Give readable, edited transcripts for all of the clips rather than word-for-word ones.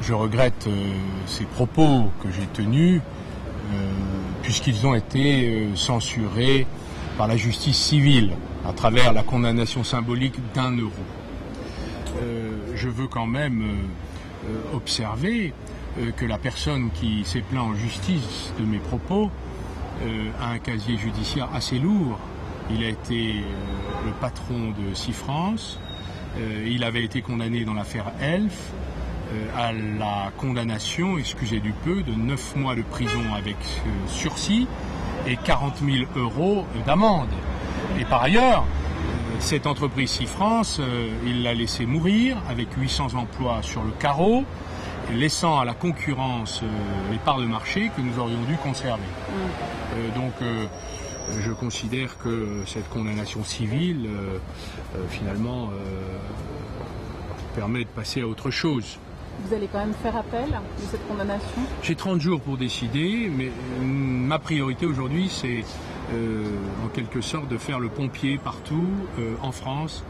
Je regrette ces propos que j'ai tenus puisqu'ils ont été censurés par la justice civile à travers la condamnation symbolique d'1 euro. Je veux quand même observer que la personne qui s'est plaint en justice de mes propos a un casier judiciaire assez lourd. Il a été le patron de Sifrance, il avait été condamné dans l'affaire Elf à la condamnation, excusez du peu, de 9 mois de prison avec sursis et 40 000 € d'amende. Et par ailleurs, cette entreprise Sifrance, il l'a laissé mourir avec 800 emplois sur le carreau, laissant à la concurrence les parts de marché que nous aurions dû conserver. Donc je considère que cette condamnation civile, finalement, permet de passer à autre chose. Vous allez quand même faire appel de cette condamnation? J'ai 30 jours pour décider, mais ma priorité aujourd'hui, c'est en quelque sorte de faire le pompier partout en France,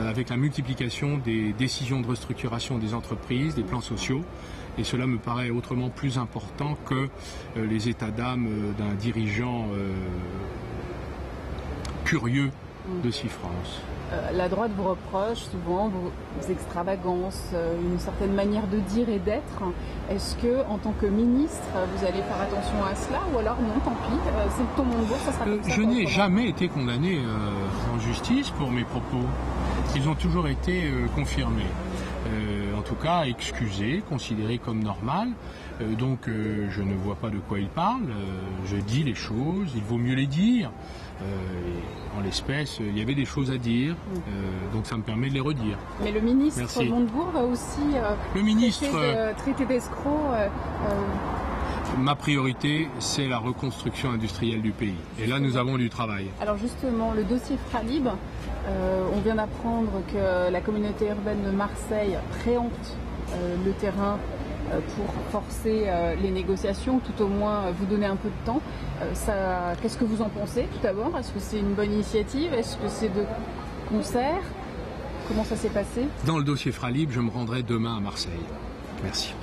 avec la multiplication des décisions de restructuration des entreprises, des plans sociaux. Et cela me paraît autrement plus important que les états d'âme d'un dirigeant curieux de Sifrance. La droite vous reproche souvent vos extravagances, une certaine manière de dire et d'être. Est-ce que, en tant que ministre, vous allez faire attention à cela, ou alors non, tant pis, c'est le ton mon ça sera comme ça. Je n'ai jamais été condamné en justice pour mes propos. Ils ont toujours été confirmés. En tout cas, excusés, considérés comme normal. Donc je ne vois pas de quoi il parle. Je dis les choses, il vaut mieux les dire. En l'espèce, il y avait des choses à dire, donc ça me permet de les redire. Mais le ministre Montebourg va aussi traiter d'escroc. Ma priorité, c'est la reconstruction industrielle du pays. Et là, nous avons du travail. Alors justement, le dossier Fralib, on vient d'apprendre que la communauté urbaine de Marseille préempte le terrain pour forcer les négociations, tout au moins vous donner un peu de temps. Qu'est-ce que vous en pensez tout d'abord? Est-ce que c'est une bonne initiative? Est-ce que c'est de concert? Comment ça s'est passé? Dans le dossier Fralib, je me rendrai demain à Marseille. Merci.